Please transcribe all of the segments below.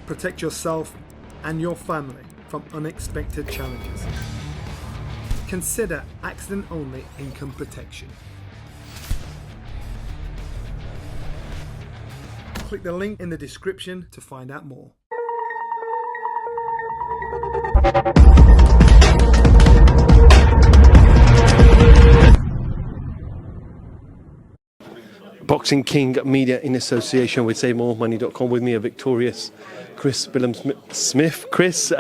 Protect yourself and your family from unexpected challenges. Consider accident-only income protection. Click the link in the description to find out more. Boxing King Media in association with SaveMoreMoney.com. With me a victorious Chris Billam-Smith. Chris,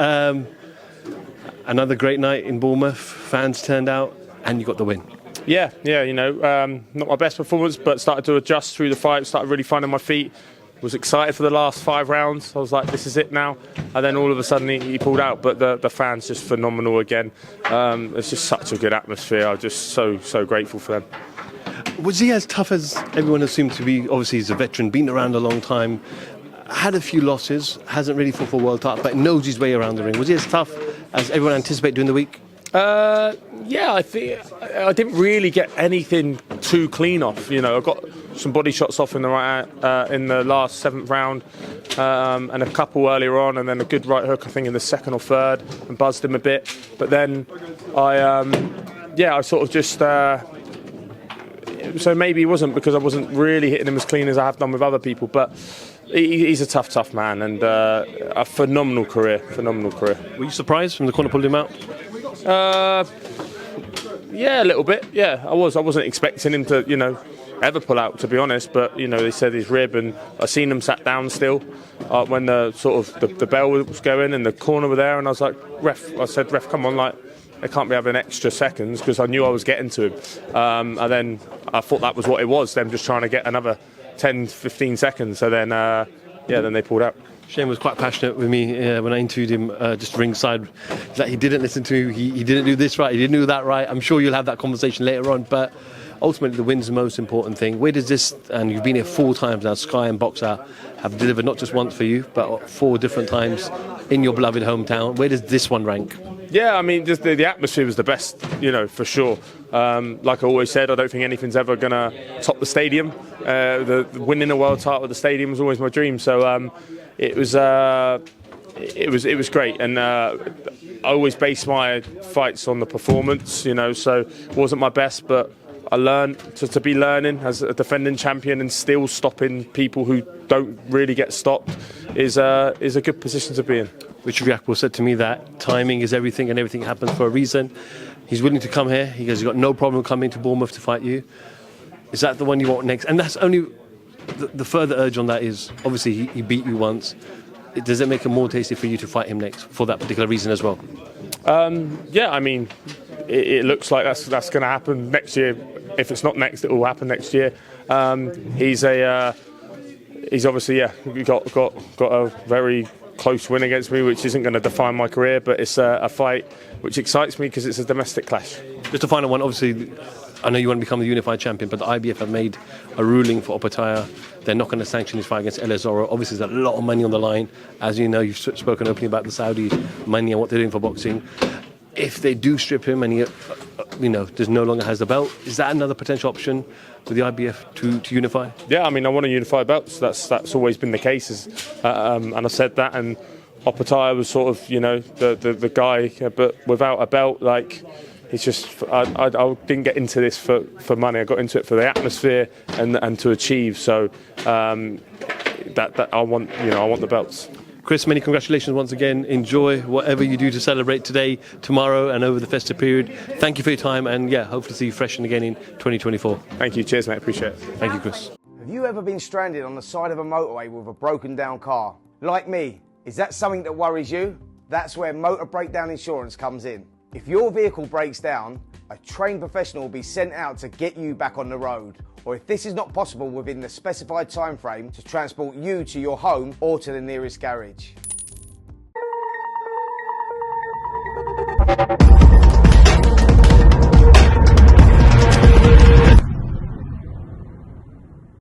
another great night in Bournemouth. Fans turned out and you got the win. Yeah, not my best performance, but started to adjust through the fight, started really finding my feet. Was excited for the last 5 rounds. I was like, this is it now. And then all of a sudden he pulled out. But the fans just phenomenal again. It's just such a good atmosphere. I'm just so grateful for them. Was he as tough as everyone assumed to be? Obviously, he's a veteran, been around a long time, had a few losses, hasn't really fought for a world title, but knows his way around the ring. Was he as tough as everyone anticipated during the week? Yeah, I think I didn't really get anything too clean off. You know, I got some body shots off in the last 7th round, and a couple earlier on, and then a good right hook, I think, in the 2nd or 3rd, and buzzed him a bit. But then I sort of just. So maybe he wasn't, because I wasn't really hitting him as clean as I have done with other people. But he's a tough man, and a phenomenal career. Were you surprised from the corner pulling him out? Yeah, a little bit. Yeah, I was. I wasn't expecting him to, ever pull out, to be honest. But they said his rib, and I seen him sat down still when the bell was going and the corner were there, and I was like, ref. I said, ref, come on, like. They can't be having extra seconds, because I knew I was getting to him. And then I thought that was what it was, them just trying to get another 10, 15 seconds. So then, then they pulled out. Shane was quite passionate with me when I interviewed him just ringside, that he didn't listen to, he didn't do this right, he didn't do that right. I'm sure you'll have that conversation later on, but ultimately the win's the most important thing. Where does this, and you've been here 4 times now, Sky and Boxer have delivered not just once for you, but 4 different times in your beloved hometown. Where does this one rank? Yeah, I mean, just the atmosphere was the best, for sure. Like I always said, I don't think anything's ever going to top the stadium. The winning a world title at the stadium was always my dream. So it was great, and I always base my fights on the performance. So it wasn't my best, but I learned to be learning as a defending champion, and still stopping people who don't really get stopped is a good position to be in. Richard Riakporhe said to me that timing is everything, and everything happens for a reason. He's willing to come here. He goes, he's got no problem coming to Bournemouth to fight you. Is that the one you want next? And that's only the further urge on that is, obviously he beat you once. Does it make it more tasty for you to fight him next for that particular reason as well? Yeah, I mean, it looks like that's going to happen next year. If it's not next, it will happen next year. He's obviously got a very close win against me, which isn't going to define my career, but it's a fight which excites me because it's a domestic clash. Just a final one, obviously, I know you want to become the unified champion, but the IBF have made a ruling for Opetaia. They're not going to sanction his fight against El Zoro. Obviously, there's a lot of money on the line. As you know, you've spoken openly about the Saudi money and what they're doing for boxing. If they do strip him and he, just no longer has the belt, is that another potential option for the IBF to unify? Yeah, I mean, I want to unify belts. That's always been the case, and I said that. And Opetaia was sort of, the guy, but without a belt, like. It's just I didn't get into this for money. I got into it for the atmosphere and to achieve. So that I want the belts. Chris, many congratulations once again. Enjoy whatever you do to celebrate today, tomorrow, and over the festive period. Thank you for your time, and hopefully see you fresh and again in 2024. Thank you. Cheers, mate. Appreciate it. Thank you, Chris. Have you ever been stranded on the side of a motorway with a broken down car? Like me, is that something that worries you? That's where motor breakdown insurance comes in. If your vehicle breaks down, a trained professional will be sent out to get you back on the road. Or if this is not possible within the specified time frame, to transport you to your home or to the nearest garage.